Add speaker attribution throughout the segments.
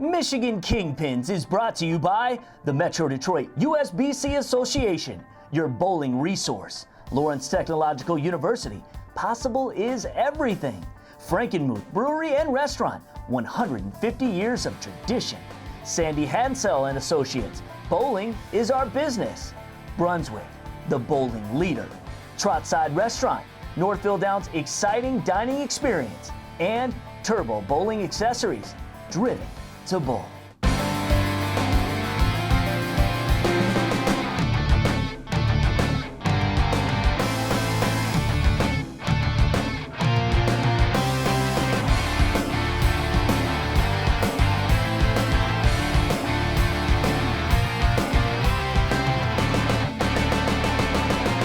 Speaker 1: Michigan Kingpins is brought to you by the Metro Detroit USBC Association, your bowling resource. Lawrence Technological University, possible is everything. Frankenmuth Brewery and Restaurant, 150 years of tradition. Sandy Hansel and Associates, bowling is our business. Brunswick, the bowling leader. TROTSIDE Restaurant, Northville Downs' exciting dining experience. And Turbo Bowling Accessories, driven to bowl.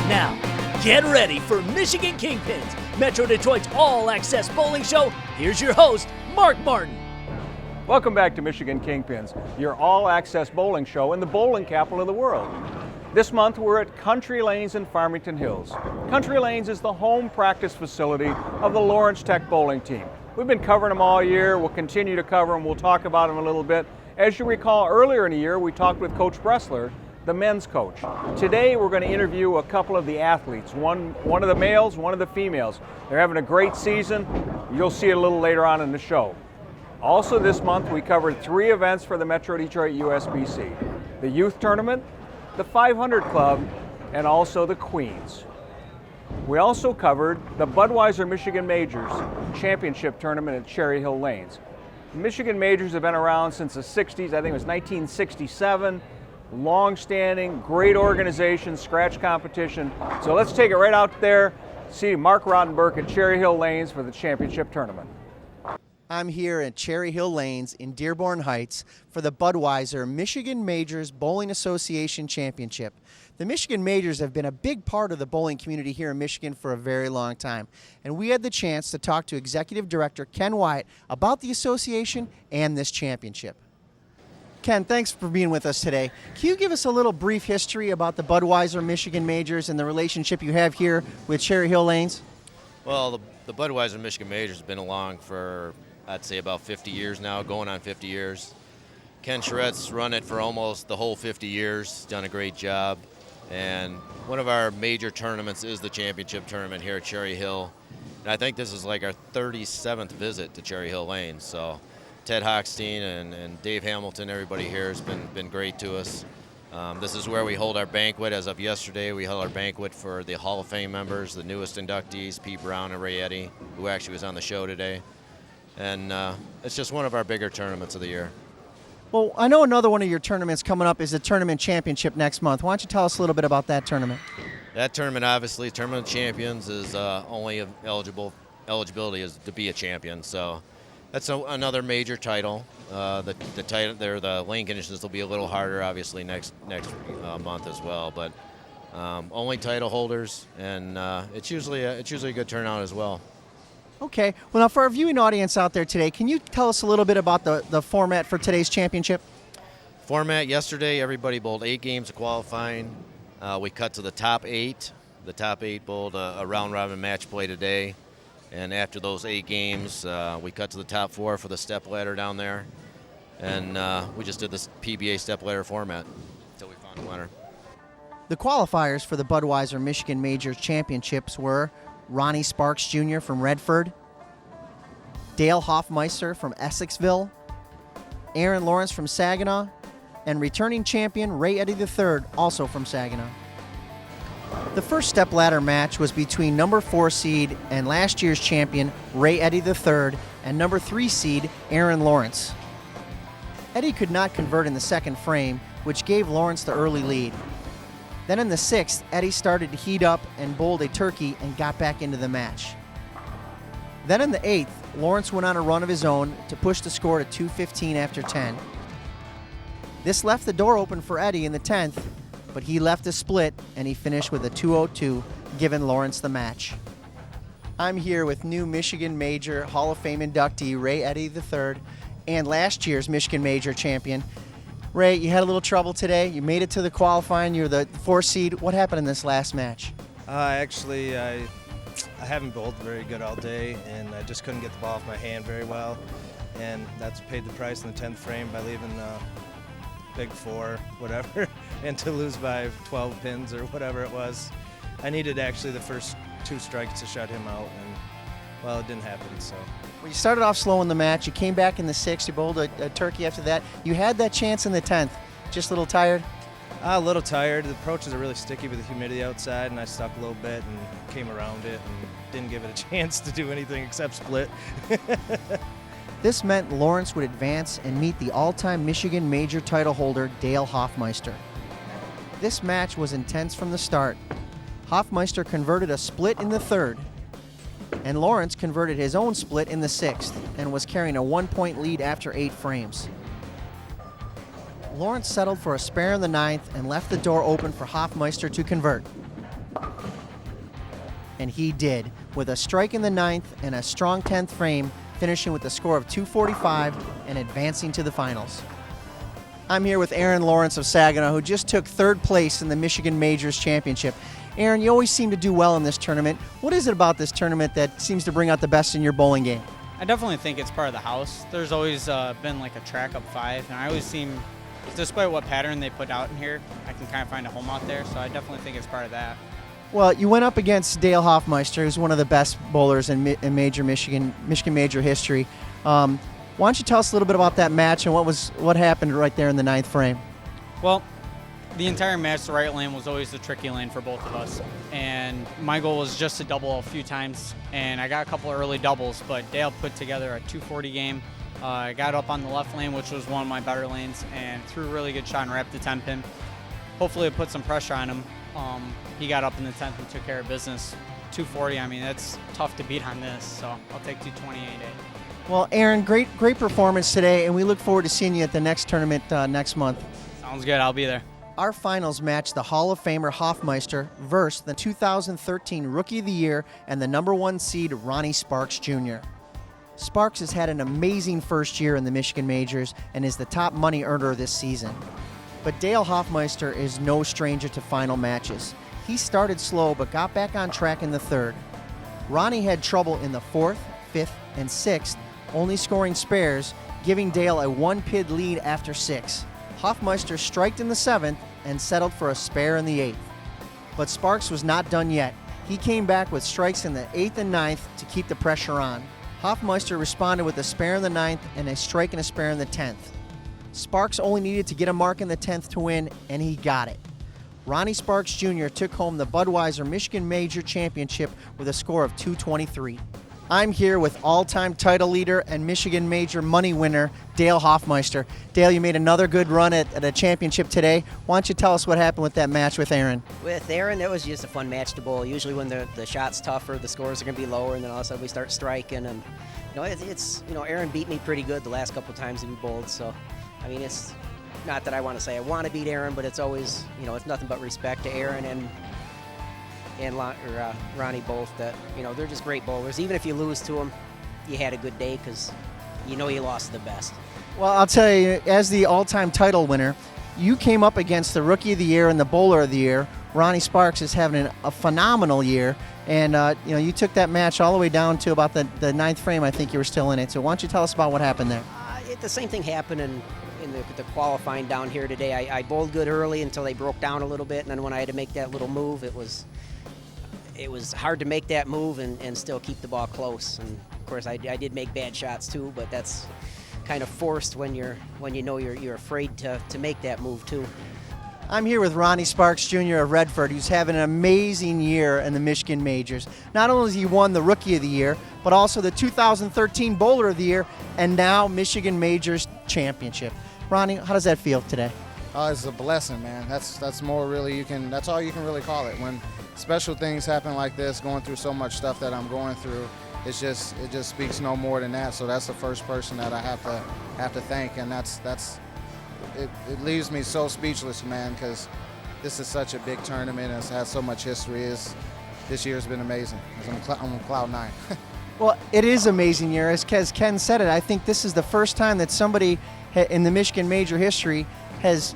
Speaker 1: Now, get ready for Michigan Kingpins, Metro Detroit's all-access bowling show. Here's your host, Mark Martin.
Speaker 2: Welcome back to Michigan Kingpins, your all-access bowling show in the bowling capital of the world. This month we're at Country Lanes in Farmington Hills. Country Lanes is the home practice facility of the Lawrence Tech Bowling Team. We've been covering them all year. We'll continue to cover them. We'll talk about them a little bit. As you recall, earlier in the year we talked with Coach Bressler, the men's coach. Today we're going to interview a couple of the athletes, one of the males, one of the females. They're having a great season. You'll see it a little later on in the show. Also this month we covered 3 events for the Metro Detroit USBC. The youth tournament, the 500 club, and also the Queens. We also covered the Budweiser Michigan Majors Championship Tournament at Cherry Hill Lanes. The Michigan Majors have been around since the 60s, I think it was 1967. Long-standing, great organization, scratch competition. So let's take it right out there, see Mark Rottenberg at Cherry Hill Lanes for the championship tournament.
Speaker 3: I'm here at Cherry Hill Lanes in Dearborn Heights for the Budweiser Michigan Majors Bowling Association Championship. The Michigan Majors have been a big part of the bowling community here in Michigan for a very long time, and we had the chance to talk to Executive Director Ken Wyatt about the association and this championship. Ken, thanks for being with us today. Can you give us a little brief history about the Budweiser Michigan Majors and the relationship you have here with Cherry Hill Lanes?
Speaker 4: Well, the Budweiser Michigan Majors has been along for, I'd say, about 50 years now, going on 50 years. Ken Charette's run it for almost the whole 50 years, done a great job. And one of our major tournaments is the championship tournament here at Cherry Hill. And I think this is like our 37th visit to Cherry Hill Lanes. So Ted Hochstein and Dave Hamilton, everybody here has been great to us. This is where we hold our banquet. As of yesterday, we held our banquet for the Hall of Fame members, the newest inductees, Pete Brown and Ray Eddy, who actually was on the show today. And it's just one of our bigger tournaments of the year.
Speaker 3: Well, I know another one of your tournaments coming up is the tournament championship next month. Why don't you tell us a little bit about that tournament?
Speaker 4: That tournament, obviously, Tournament of Champions is only eligibility is to be a champion. So that's another major title. The title there, the lane conditions will be a little harder, obviously, next month as well. But only title holders, and it's usually a good turnout as well.
Speaker 3: Okay. Well, now for our viewing audience out there today, can you tell us a little bit about the format for today's championship?
Speaker 4: Format yesterday, everybody bowled 8 games of qualifying. We cut to the top 8. The top 8 bowled a round-robin match play today. And after those 8 games, we cut to the top 4 for the step ladder down there. And we just did this PBA step ladder format until we found a winner.
Speaker 3: The qualifiers for the Budweiser Michigan Majors Championships were Ronnie Sparks Jr. from Redford, Dale Hoffmeister from Essexville, Aaron Lawrence from Saginaw, and returning champion Ray Eddy III, also from Saginaw. The first stepladder match was between number 4 seed and last year's champion Ray Eddy III and number 3 seed Aaron Lawrence. Eddy could not convert in the second frame, which gave Lawrence the early lead. Then in the 6th, Eddy started to heat up and bowled a turkey and got back into the match. Then in the 8th, Lawrence went on a run of his own to push the score to 2:15 after 10. This left the door open for Eddy in the 10th, but he left a split and he finished with a 2:02, giving Lawrence the match. I'm here with new Michigan Major Hall of Fame inductee Ray Eddy III and last year's Michigan Major champion. Ray, you had a little trouble today. You made it to the qualifying. You're the 4 seed. What happened in this last match?
Speaker 5: Actually, I haven't bowled very good all day, and I just couldn't get the ball off my hand very well. and that's paid the price in the 10th frame by leaving big 4, whatever, and to lose by 12 pins or whatever it was. I needed actually the first 2 strikes to shut him out, and well, it didn't happen. So
Speaker 3: Well, you started off slow in the match. You came back in the 6th. You bowled a turkey after that. You had that chance in the 10th. Just a little tired?
Speaker 5: a little tired. The approaches are really sticky with the humidity outside, and I stuck a little bit and came around it and didn't give it a chance to do anything except split.
Speaker 3: This meant Lawrence would advance and meet the all-time Michigan Major title holder, Dale Hoffmeister. This match was intense from the start. Hoffmeister converted a split in the 3rd, and Lawrence converted his own split in the 6th and was carrying a 1-point lead after 8 frames. Lawrence settled for a spare in the 9th and left the door open for Hoffmeister to convert. And he did, with a strike in the 9th and a strong 10th frame, finishing with a score of 245 and advancing to the finals. I'm here with Aaron Lawrence of Saginaw, who just took 3rd place in the Michigan Majors Championship. Aaron, you always seem to do well in this tournament. What is it about this tournament that seems to bring out the best in your bowling game?
Speaker 6: I definitely think it's part of the house. There's always been like a track up 5, and I always seem, despite what pattern they put out in here, I can kind of find a home out there, so I definitely think it's part of that.
Speaker 3: Well, you went up against Dale Hoffmeister, who's one of the best bowlers in Major Michigan Major history. Why don't you tell us a little bit about that match and what happened right there in the 9th frame?
Speaker 6: Well, the entire match, the right lane was always the tricky lane for both of us, and my goal was just to double a few times, and I got a couple of early doubles, but Dale put together a 240 game. I got up on the left lane, which was one of my better lanes, and threw a really good shot and wrapped the 10 pin. Hopefully it put some pressure on him. He got up in the 10th and took care of business. 240, I mean, that's tough to beat on this, so I'll take 228.
Speaker 3: Well, Aaron, great performance today, and we look forward to seeing you at the next tournament next month.
Speaker 6: Sounds good, I'll be there.
Speaker 3: Our finals match the Hall of Famer Hoffmeister versus the 2013 Rookie of the Year and the #1 seed Ronnie Sparks Jr. Sparks has had an amazing first year in the Michigan Majors and is the top money earner this season. But Dale Hoffmeister is no stranger to final matches. He started slow but got back on track in the 3rd. Ronnie had trouble in the 4th, 5th, and 6th, only scoring spares, giving Dale a 1-pid lead after 6. Hoffmeister striked in the 7th and settled for a spare in the 8th. But Sparks was not done yet. He came back with strikes in the 8th and 9th to keep the pressure on. Hoffmeister responded with a spare in the 9th and a strike and a spare in the 10th. Sparks only needed to get a mark in the 10th to win, and he got it. Ronnie Sparks Jr. took home the Budweiser Michigan Major Championship with a score of 223. I'm here with all-time title leader and Michigan Major money winner, Dale Hoffmeister. Dale, you made another good run at a championship today. Why don't you tell us what happened with that match with Aaron?
Speaker 7: With Aaron, it was just a fun match to bowl. Usually when the shot's tougher, the scores are going to be lower, and then all of a sudden we start striking. And it's Aaron beat me pretty good the last couple times that we bowled. So, I mean, it's not that I want to say I want to beat Aaron, but it's always, it's nothing but respect to Aaron and Ronnie both. That they're just great bowlers. Even if you lose to them, you had a good day because you lost to the best.
Speaker 3: Well, I'll tell you, as the all-time title winner, you came up against the Rookie of the Year and the Bowler of the Year. Ronnie Sparks is having a phenomenal year, and you took that match all the way down to about the 9th frame. I think you were still in it. So why don't you tell us about what happened there?
Speaker 7: The same thing happened in the qualifying down here today. I bowled good early until they broke down a little bit, and then when I had to make that little move, it was hard to make that move and still keep the ball close. And of course, I did make bad shots too, but that's kind of forced when you're afraid to make that move too.
Speaker 3: I'm here with Ronnie Sparks Jr. of Redford, who's having an amazing year in the Michigan Majors. Not only has he won the Rookie of the Year, but also the 2013 Bowler of the Year, and now Michigan Majors Championship. Ronnie, how does that feel today?
Speaker 8: It's a blessing, man. That's more really that's all you can really call it. When special things happen like this, going through so much stuff that I'm going through, it just speaks no more than that. So that's the first person that I have to thank, and it leaves me so speechless, man, because this is such a big tournament and it's had so much history. This year's been amazing. I'm on cloud 9.
Speaker 3: Well, it is an amazing year. As Ken said it, I think this is the first time that somebody in the Michigan Major history has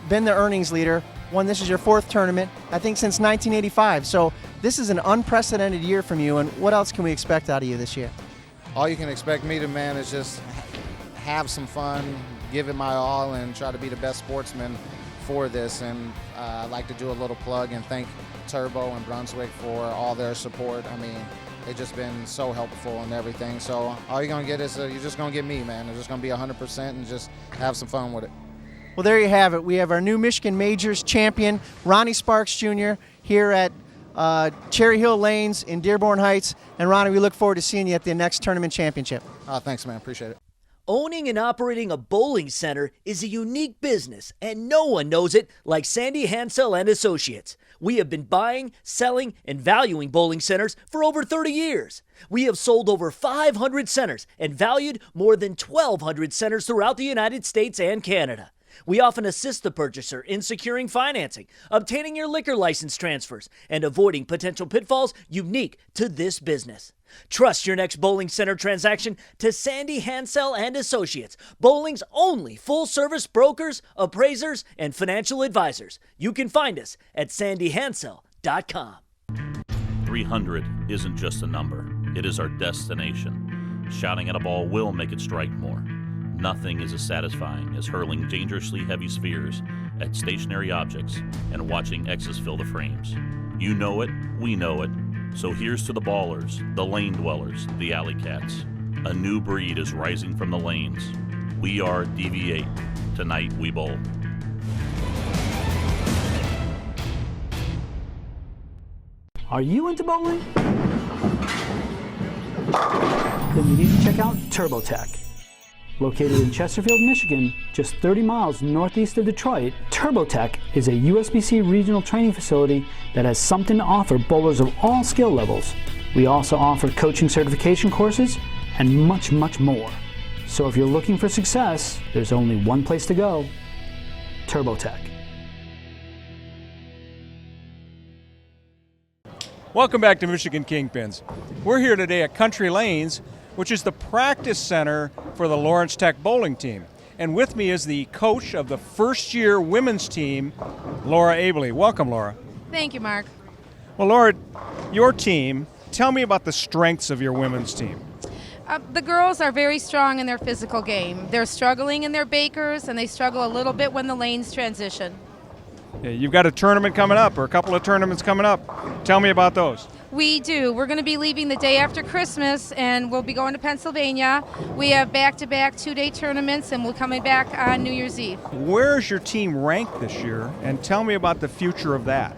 Speaker 3: been the earnings leader. This is your 4th tournament, I think, since 1985. So this is an unprecedented year from you, and what else can we expect out of you this year?
Speaker 8: all you can expect me to, man, is just have some fun, give it my all, and try to be the best sportsman for this. And I'd like to do a little plug and thank Turbo and Brunswick for all their support. I mean, they've just been so helpful and everything. So all you're going to get is, you're just going to get me, man. It's just going to be 100% and just have some fun with it.
Speaker 3: Well, there you have it. We have our new Michigan Majors champion, Ronnie Sparks Jr., here at Cherry Hill Lanes in Dearborn Heights. And Ronnie, we look forward to seeing you at the next tournament championship.
Speaker 8: Thanks, man. Appreciate it.
Speaker 1: Owning and operating a bowling center is a unique business, and no one knows it like Sandy Hansel and Associates. We have been buying, selling, and valuing bowling centers for over 30 years. We have sold over 500 centers and valued more than 1,200 centers throughout the United States and Canada. We often assist the purchaser in securing financing, obtaining your liquor license transfers, and avoiding potential pitfalls unique to this business. Trust your next bowling center transaction to Sandy Hansel and Associates, bowling's only full-service brokers, appraisers, and financial advisors. You can find us at sandyhansel.com.
Speaker 9: 300 isn't just a number, it is our destination. Shouting at a ball will make it strike more. Nothing is as satisfying as hurling dangerously heavy spheres at stationary objects and watching X's fill the frames. You know it, we know it. So here's to the ballers, the lane dwellers, the alley cats. A new breed is rising from the lanes. We are DV8. Tonight we bowl.
Speaker 10: Are you into bowling? Then you need to check out TurboTech. Located in Chesterfield, Michigan, just 30 miles northeast of Detroit, TurboTech is a USBC regional training facility that has something to offer bowlers of all skill levels. We also offer coaching certification courses and much, much more. So if you're looking for success, there's only one place to go: TurboTech.
Speaker 2: Welcome back to Michigan Kingpins. We're here today at Country Lanes, which is the practice center for the Lawrence Tech bowling team. And with me is the coach of the first-year women's team, Laura Abley. Welcome, Laura.
Speaker 11: Thank you, Mark.
Speaker 2: Well, Laura, your team, tell me about the strengths of your women's team.
Speaker 11: The girls are very strong in their physical game. They're struggling in their bakers, and they struggle a little bit when the lanes transition.
Speaker 2: Yeah, you've got a tournament coming up, or a couple of tournaments coming up. Tell me about those.
Speaker 11: We do. We're going to be leaving the day after Christmas, and we'll be going to Pennsylvania. We have back-to-back two-day tournaments, and we're coming back on New Year's Eve.
Speaker 2: Where's your team ranked this year, and tell me about the future of that?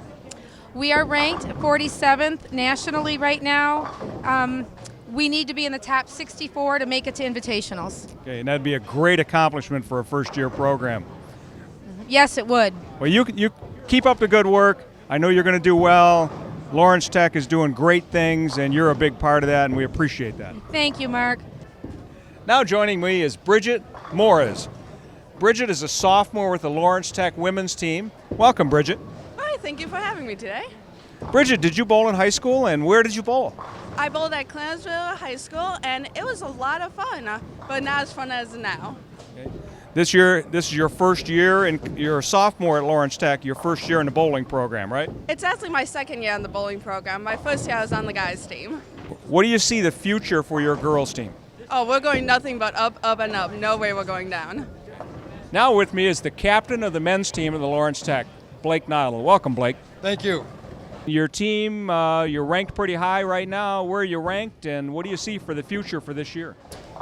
Speaker 11: We are ranked 47th nationally right now. We need to be in the top 64 to make it to invitationals.
Speaker 2: Okay, and that'd be a great accomplishment for a first-year program.
Speaker 11: Yes, it would.
Speaker 2: Well, you keep up the good work. I know you're going to do well. Lawrence Tech is doing great things, and you're a big part of that, and we appreciate that.
Speaker 11: Thank you, Mark.
Speaker 2: Now joining me is Bridget Morris. Bridget is a sophomore with the Lawrence Tech women's team. Welcome, Bridget.
Speaker 12: Hi, thank you for having me today.
Speaker 2: Bridget, did you bowl in high school, and where did you bowl?
Speaker 12: I bowled at Clancy High School, and it was a lot of fun, but not as fun as now.
Speaker 2: Okay. This is your first year, and you're a sophomore at Lawrence Tech, your first year in the bowling program, right?
Speaker 12: It's actually my second year in the bowling program. My first year I was on the guys' team.
Speaker 2: What do you see the future for your girls' team?
Speaker 12: Oh, we're going nothing but up, up, and up. No way we're going down.
Speaker 2: Now with me is the captain of the men's team of the Lawrence Tech, Blake Nile. Welcome, Blake.
Speaker 13: Thank you.
Speaker 2: Your team, you're ranked pretty high right now. Where are you ranked, and what do you see for the future for this year?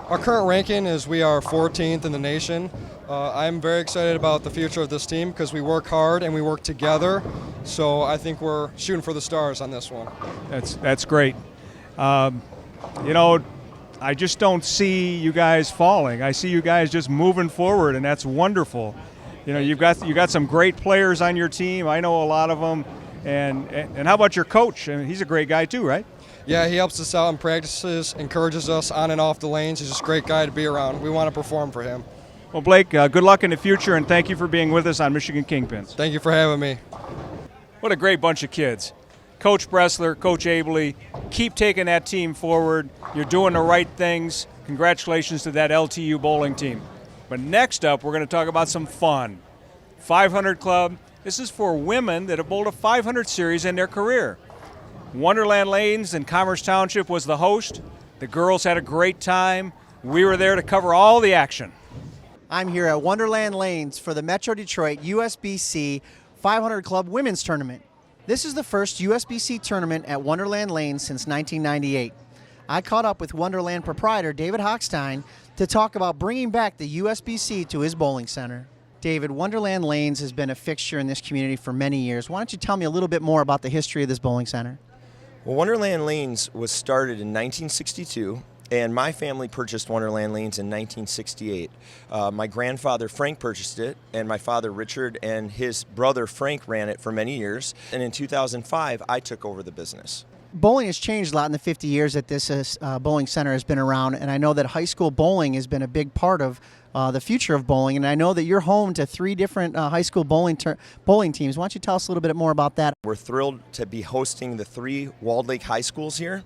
Speaker 13: Our current ranking is we are 14th in the nation. I'm very excited about the future of this team because we work hard and we work together. So I think we're shooting for the stars on this one.
Speaker 2: That's great. You know, I just don't see you guys falling. I see you guys just moving forward, and that's wonderful. You know, you got some great players on your team. I know a lot of them. And how about your coach? I mean, he's a great guy too, right?
Speaker 13: Yeah, he helps us out in practices, encourages us on and off the lanes. He's just a great guy to be around. We want to perform for him.
Speaker 2: Well, Blake, good luck in the future, and thank you for being with us on Michigan Kingpins.
Speaker 13: Thank you for having me.
Speaker 2: What a great bunch of kids. Coach Bressler, Coach Abley, keep taking that team forward. You're doing the right things. Congratulations to that LTU bowling team. But next up, we're going to talk about some fun. 500 Club. This is for women that have bowled a 500 series in their career. Wonderland Lanes in Commerce Township was the host. The girls had a great time. We were there to cover all the action.
Speaker 3: I'm here at Wonderland Lanes for the Metro Detroit USBC 500 Club Women's Tournament. This is the first USBC tournament at Wonderland Lanes since 1998. I caught up with Wonderland proprietor David Hochstein to talk about bringing back the USBC to his bowling center. David, Wonderland Lanes has been a fixture in this community for many years. Why don't you tell me a little bit more about the history of this bowling center?
Speaker 14: Well, Wonderland Lanes was started in 1962, and my family purchased Wonderland Lanes in 1968. My grandfather Frank purchased it, and my father Richard and his brother Frank ran it for many years. And in 2005, I took over the business.
Speaker 3: Bowling has changed a lot in the 50 years that this bowling center has been around, and I know that high school bowling has been a big part of the future of bowling, and I know that you're home to 3 different high school bowling teams. Why don't you tell us a little bit more about that?
Speaker 14: We're thrilled to be hosting the 3 Walled Lake high schools here,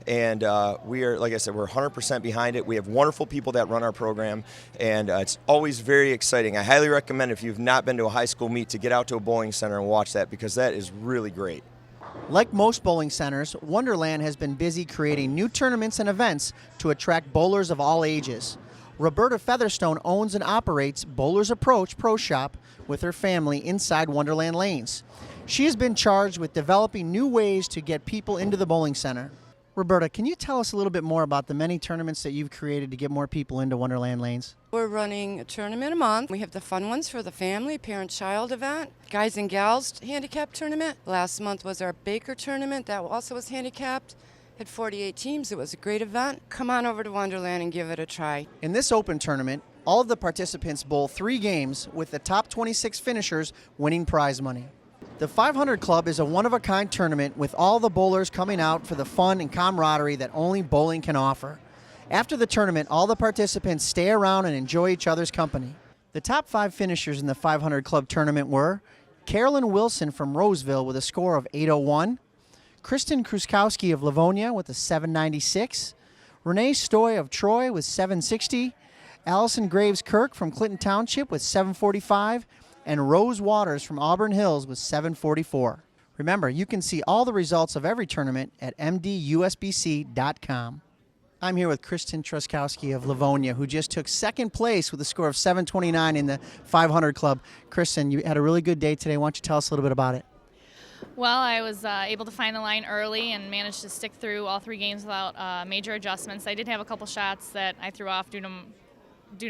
Speaker 14: and we are, like I said, we're 100% behind it. We have wonderful people that run our program, and it's always very exciting. I highly recommend, if you've not been to a high school meet, to get out to a bowling center and watch that, because that is really great.
Speaker 3: Like most bowling centers, Wonderland has been busy creating new tournaments and events to attract bowlers of all ages. Roberta Featherstone owns and operates Bowlers Approach Pro Shop with her family inside Wonderland Lanes. She has been charged with developing new ways to get people into the bowling center. Roberta, can you tell us a little bit more about the many tournaments that you've created to get more people into Wonderland Lanes?
Speaker 15: We're running a tournament a month. We have the fun ones for the family, parent-child event, guys and gals handicap tournament. Last month was our Baker tournament. That also was handicapped. Had 48 teams. It was a great event. Come on over to Wonderland and give it a try.
Speaker 3: In this open tournament, all of the participants bowl 3 games with the top 26 finishers winning prize money. The 500 Club is a one-of-a-kind tournament with all the bowlers coming out for the fun and camaraderie that only bowling can offer. After the tournament, all the participants stay around and enjoy each other's company. The top 5 finishers in the 500 Club tournament were Carolyn Wilson from Roseville with a score of 801, Kristen Kruskowski of Livonia with a 796, Renee Stoy of Troy with 760, Allison Graves Kirk from Clinton Township with 745, and Rose Waters from Auburn Hills with 744. Remember, you can see all the results of every tournament at MDUSBC.com. I'm here with Kristen Truskowski of Livonia, who just took 2nd place with a score of 729 in the 500 Club. Kristen, you had a really good day today. Why don't you tell us a little bit about it?
Speaker 16: Well, I was able to find the line early and managed to stick through all 3 games without major adjustments. I did have a couple shots that I threw off due to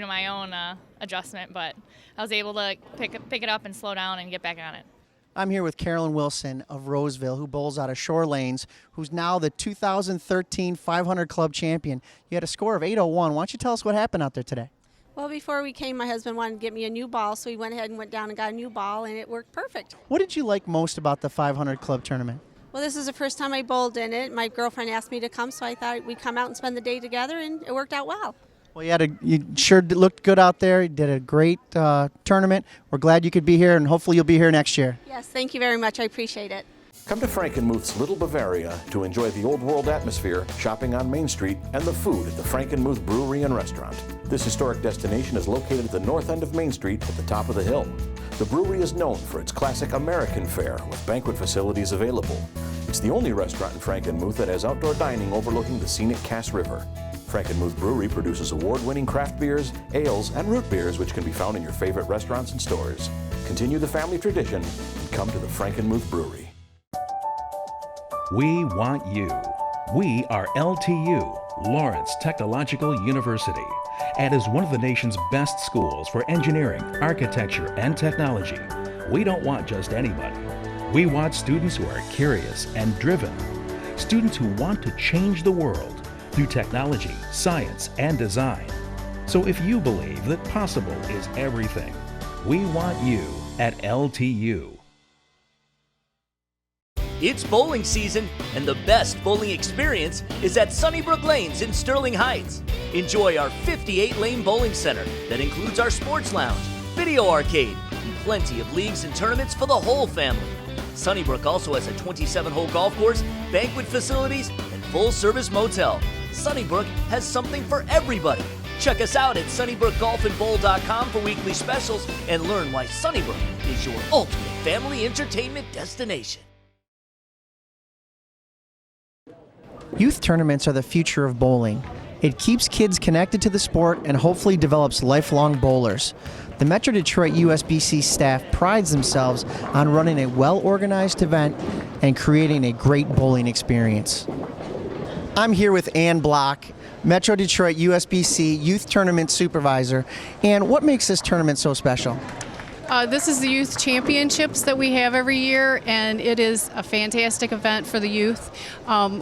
Speaker 16: my own adjustment, but I was able to pick it up and slow down and get back on it.
Speaker 3: I'm here with Carolyn Wilson of Roseville, who bowls out of Shore Lanes, who's now the 2013 500 Club champion. You had a score of 801. Why don't you tell us what happened out there today?
Speaker 17: Well, before we came, my husband wanted to get me a new ball, so we went ahead and went down and got a new ball, and it worked perfect.
Speaker 3: What did you like most about the 500 Club tournament?
Speaker 17: Well, this is the first time I bowled in it. My girlfriend asked me to come, so I thought we'd come out and spend the day together, and it worked out well.
Speaker 3: Well, you sure looked good out there. You did a great tournament. We're glad you could be here, and hopefully you'll be here next year.
Speaker 17: Yes, thank you very much. I appreciate it.
Speaker 18: Come to Frankenmuth's Little Bavaria to enjoy the old world atmosphere, shopping on Main Street, and the food at the Frankenmuth Brewery and Restaurant. This historic destination is located at the north end of Main Street at the top of the hill. The brewery is known for its classic American fare with banquet facilities available. It's the only restaurant in Frankenmuth that has outdoor dining overlooking the scenic Cass River. Frankenmuth Brewery produces award-winning craft beers, ales, and root beers which can be found in your favorite restaurants and stores. Continue the family tradition and come to the Frankenmuth Brewery.
Speaker 19: We want you. We are LTU, Lawrence Technological University, and is one of the nation's best schools for engineering, architecture, and technology. We don't want just anybody. We want students who are curious and driven, students who want to change the world through technology, science, and design. So if you believe that possible is everything, we want you at LTU.
Speaker 1: It's bowling season, and the best bowling experience is at Sunnybrook Lanes in Sterling Heights. Enjoy our 58-lane bowling center that includes our sports lounge, video arcade, and plenty of leagues and tournaments for the whole family. Sunnybrook also has a 27-hole golf course, banquet facilities, and full-service motel. Sunnybrook has something for everybody. Check us out at sunnybrookgolfandbowl.com for weekly specials and learn why Sunnybrook is your ultimate family entertainment destination.
Speaker 3: Youth tournaments are the future of bowling. It keeps kids connected to the sport and hopefully develops lifelong bowlers. The Metro Detroit USBC staff prides themselves on running a well-organized event and creating a great bowling experience. I'm here with Ann Block, Metro Detroit USBC Youth Tournament Supervisor. And what makes this tournament so special?
Speaker 20: This is the youth championships that we have every year, and it is a fantastic event for the youth.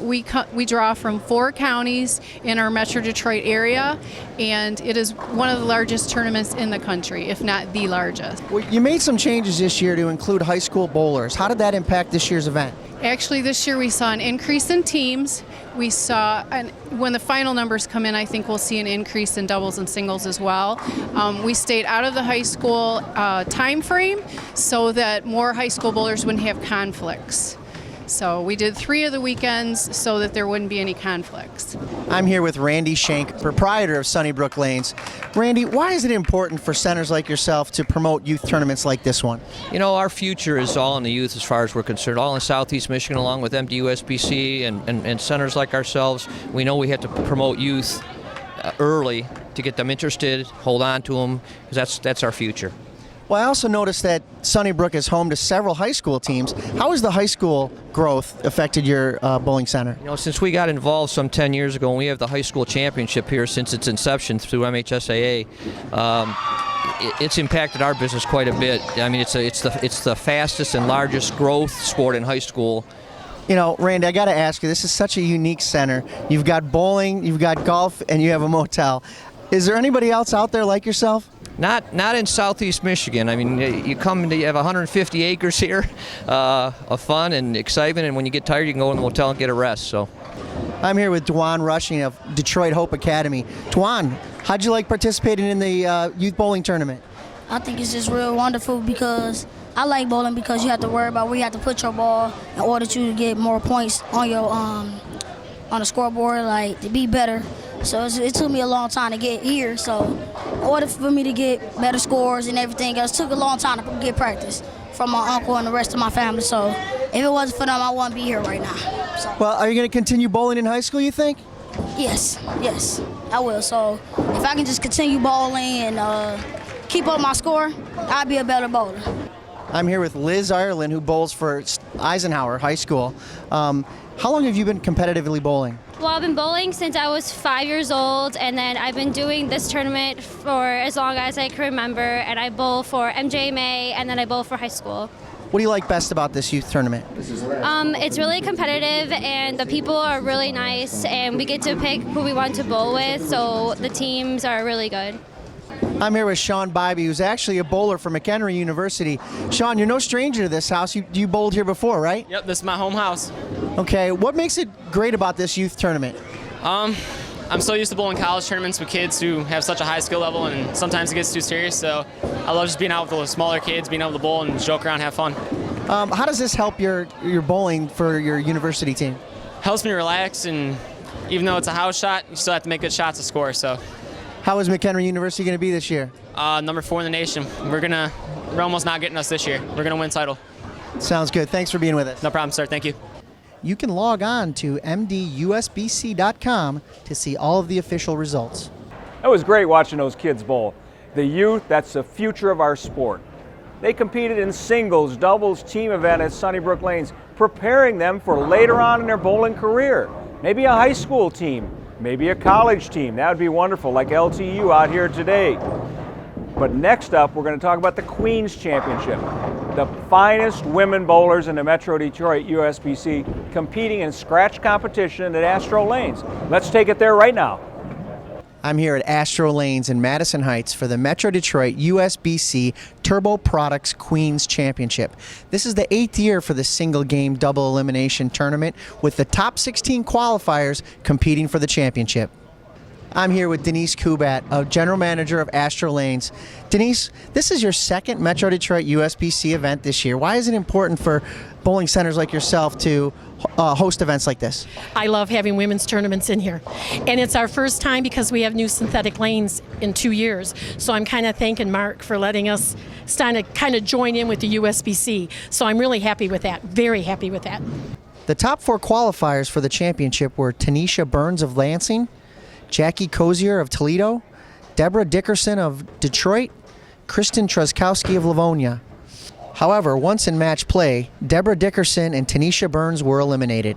Speaker 20: We draw from 4 counties in our Metro Detroit area, and it is one of the largest tournaments in the country, if not the largest.
Speaker 3: Well, you made some changes this year to include high school bowlers. How did that impact this year's event?
Speaker 20: Actually, this year we saw an increase in teams. We saw, when the final numbers come in, I think we'll see an increase in doubles and singles as well. We stayed out of the high school time frame so that more high school bowlers wouldn't have conflicts. So we did 3 of the weekends so that there wouldn't be any conflicts.
Speaker 3: I'm here with Randy Shank, proprietor of Sunnybrook Lanes. Randy, why is it important for centers like yourself to promote youth tournaments like this one?
Speaker 21: You know, our future is all in the youth as far as we're concerned, all in Southeast Michigan along with MDUSBC and centers like ourselves. We know we have to promote youth early to get them interested, hold on to them, because that's our future.
Speaker 3: Well, I also noticed that Sunnybrook is home to several high school teams. How has the high school growth affected your bowling center?
Speaker 21: You know, since we got involved some 10 years ago, and we have the high school championship here since its inception through MHSAA, it's impacted our business quite a bit. I mean, it's the fastest and largest growth sport in high school.
Speaker 3: You know, Randy, I got to ask you, this is such a unique center. You've got bowling, you've got golf, and you have a motel. Is there anybody else out there like yourself?
Speaker 21: Not in Southeast Michigan. I mean, you have 150 acres here of fun and excitement, and when you get tired, you can go in the motel and get a rest. So,
Speaker 3: I'm here with Dwan Rushing of Detroit Hope Academy. Dwan, how'd you like participating in the youth bowling tournament?
Speaker 22: I think it's just real wonderful because I like bowling because you have to worry about where you have to put your ball in order to get more points on your on the scoreboard, like to be better. So it took me a long time to get here. So in order for me to get better scores and everything else, it took a long time to get practice from my uncle and the rest of my family. So if it wasn't for them, I wouldn't be here right now. So.
Speaker 3: Well, are you going to continue bowling in high school, you think?
Speaker 22: Yes, I will. So if I can just continue bowling and keep up my score, I'll be a better bowler.
Speaker 3: I'm here with Liz Ireland, who bowls for Eisenhower High School. How long have you been competitively bowling?
Speaker 23: Well, I've been bowling since I was 5 years old, and then I've been doing this tournament for as long as I can remember, and I bowl for MJMA, and then I bowl for high school.
Speaker 3: What do you like best about this youth tournament?
Speaker 23: It's really competitive, and the people are really nice, and we get to pick who we want to bowl with, so the teams are really good.
Speaker 3: I'm here with Sean Bybee, who's actually a bowler for McHenry University. Sean, you're no stranger to this house. You bowled here before, right?
Speaker 24: Yep, this is my home house.
Speaker 3: Okay, what makes it great about this youth tournament?
Speaker 24: I'm so used to bowling college tournaments with kids who have such a high skill level, and sometimes it gets too serious, so I love just being out with the smaller kids, being able to bowl and joke around and have fun.
Speaker 3: How does this help your bowling for your university team?
Speaker 24: Helps me relax, and even though it's a house shot, you still have to make good shots to score, so.
Speaker 3: How is McHenry University going to be this year?
Speaker 24: Number 4 in the nation. We're almost not getting us this year. We're going to win title.
Speaker 3: Sounds good. Thanks for being with us.
Speaker 24: No problem, sir. Thank you.
Speaker 3: You can log on to MDUSBC.com to see all of the official results.
Speaker 2: It was great watching those kids bowl. The youth, that's the future of our sport. They competed in singles, doubles, team event at Sunnybrook Lanes, preparing them for later on in their bowling career. Maybe a high school team. Maybe a college team. That would be wonderful, like LTU out here today. But next up, we're going to talk about the Queens Championship. The finest women bowlers in the Metro Detroit USBC competing in scratch competition at ASTRO Lanes. Let's take it there right now.
Speaker 3: I'm here at ASTRO Lanes in Madison Heights for the Metro Detroit USBC Turbo Products Queens Championship. This is the 8th year for the single game double elimination tournament with the top 16 qualifiers competing for the championship. I'm here with Denise Kubat, a general manager of ASTRO Lanes. Denise, this is your second Metro Detroit USBC event this year. Why is it important for bowling centers like yourself to host events like this?
Speaker 25: I love having women's tournaments in here. And it's our first time because we have new synthetic lanes in 2 years. So I'm kind of thanking Mark for letting us kind of join in with the USBC. So I'm really happy with that, very happy with that.
Speaker 3: The top 4 qualifiers for the championship were Tanisha Burns of Lansing, Jackie Cozier of Toledo, Deborah Dickerson of Detroit, Kristen Truskowski of Livonia. However, once in match play, Deborah Dickerson and Tanisha Burns were eliminated.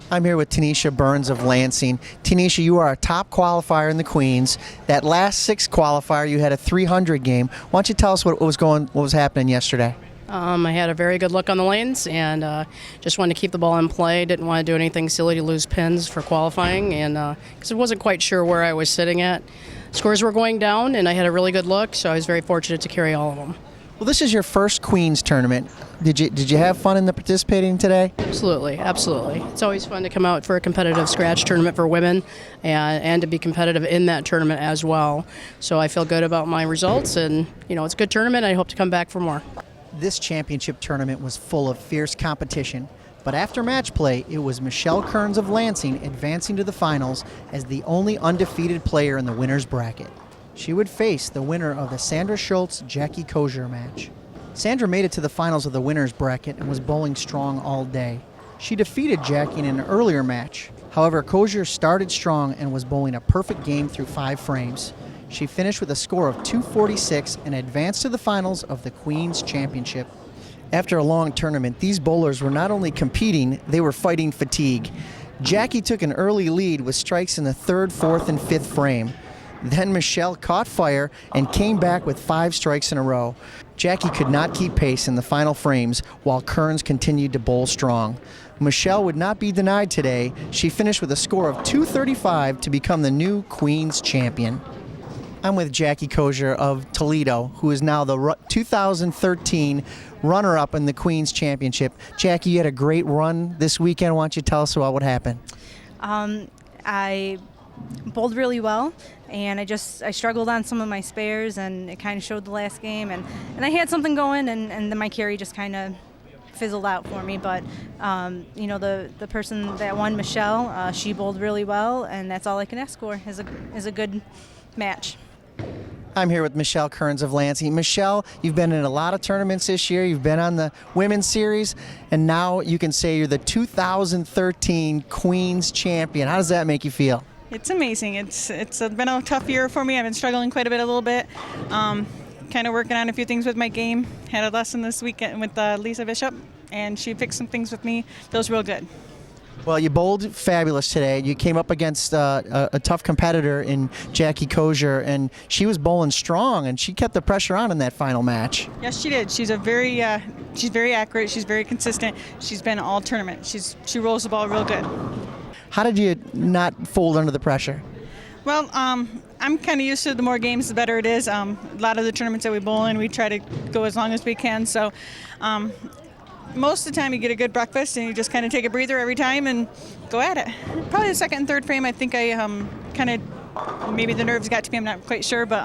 Speaker 3: I'm here with Tanisha Burns of Lansing. Tanisha, you are a top qualifier in the Queens. That last 6 qualifier, you had a 300 game. Why don't you tell us what was happening yesterday?
Speaker 4: I had a very good look on the lanes and just wanted to keep the ball in play. Didn't want to do anything silly to lose pins for qualifying, and because I wasn't quite sure where I was sitting at. Scores were going down, and I had a really good look, so I was very fortunate to carry all of them.
Speaker 3: Well, this is your first Queens tournament. Did you have fun in the participating today?
Speaker 4: Absolutely, absolutely. It's always fun to come out for a competitive scratch tournament for women and to be competitive in that tournament as well. So I feel good about my results, and it's a good tournament. I hope to come back for more.
Speaker 3: This championship tournament was full of fierce competition, but after match play, it was Michelle Kearns of Lansing advancing to the finals as the only undefeated player in the winner's bracket. She would face the winner of the Sandra Schultz-Jackie Cozier match. Sandra made it to the finals of the winner's bracket and was bowling strong all day. She defeated Jackie in an earlier match. However, Cozier started strong and was bowling a perfect game through 5 frames. She finished with a score of 246 and advanced to the finals of the Queens Championship. After a long tournament, these bowlers were not only competing, they were fighting fatigue. Jackie took an early lead with strikes in the 3rd, 4th, and 5th frame. Then Michelle caught fire and came back with 5 strikes in a row. Jackie could not keep pace in the final frames while Kearns continued to bowl strong. Michelle would not be denied today. She finished with a score of 235 to become the new Queens champion. I'm with Jackie Cozier of Toledo, who is now the 2013 runner-up in the Queens Championship. Jackie, you had a great run this weekend. Why don't you tell us about what happened?
Speaker 5: I bowled really well, and I struggled on some of my spares, and it kind of showed the last game, and I had something going, and then my carry just kind of fizzled out for me. But the person that won, Michelle, she bowled really well, and that's all I can ask for is a good match.
Speaker 3: I'm here with Michelle Kearns of Lansing. Michelle, you've been in a lot of tournaments this year. You've been on the Women's Series, and now you can say you're the 2013 Queens champion. How does that make you feel?
Speaker 6: It's amazing. It's been a tough year for me. I've been struggling quite a little bit. Kind of working on a few things with my game. Had a lesson this weekend with Lisa Bishop, and she fixed some things with me. Feels real good.
Speaker 3: Well, you bowled fabulous today. You came up against a tough competitor in Jackie Cozier, and she was bowling strong, and she kept the pressure on in that final match.
Speaker 6: Yes, she did. She's very accurate. She's very consistent. She's been all tournament. She rolls the ball real good.
Speaker 3: How did you not fold under the pressure?
Speaker 6: Well, I'm kind of used to the more games, the better it is. A lot of the tournaments that we bowl in, we try to go as long as we can. So most of the time you get a good breakfast and you just kind of take a breather every time and go at it. Probably the 2nd and 3rd frame, I think I kind of, maybe the nerves got to me, I'm not quite sure, but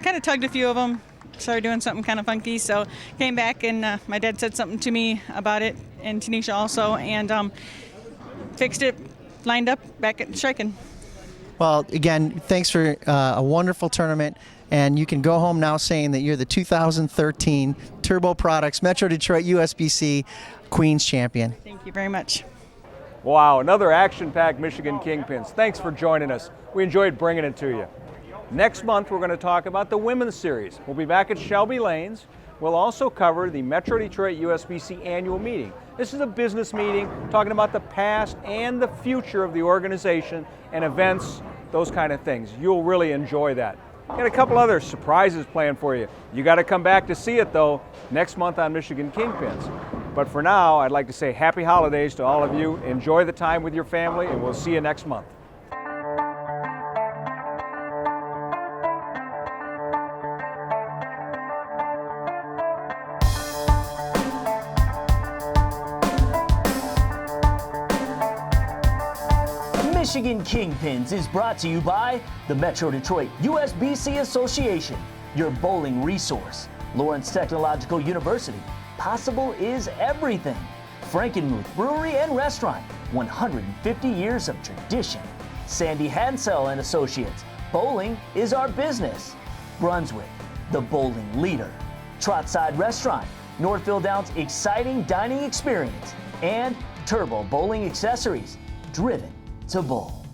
Speaker 6: kind of tugged a few of them, started doing something kind of funky. So came back and my dad said something to me about it, and Tanisha also, and fixed it, lined up, back at striking.
Speaker 3: Well, again, thanks for a wonderful tournament, and you can go home now saying that you're the 2013 Turbo Products Metro Detroit USBC Queens champion.
Speaker 6: Thank you very much.
Speaker 2: Wow, another action-packed Michigan Kingpins. Thanks for joining us. We enjoyed bringing it to you. Next month, we're going to talk about the Women's Series. We'll be back at Shelby Lanes. We'll also cover the Metro Detroit USBC annual meeting. This is a business meeting talking about the past and the future of the organization and events, those kind of things. You'll really enjoy that. Got a couple other surprises planned for you. You got to come back to see it, though, next month on Michigan Kingpins. But for now, I'd like to say happy holidays to all of you. Enjoy the time with your family, and we'll see you next month.
Speaker 1: Michigan Kingpins is brought to you by the Metro Detroit USBC Association, your bowling resource. Lawrence Technological University, possible is everything. Frankenmuth Brewery and Restaurant, 150 years of tradition. Sandy Hansel and Associates, bowling is our business. Brunswick, the bowling leader. TROTSIDE Restaurant, North Downs' exciting dining experience. And Turbo Bowling Accessories, driven to bowl.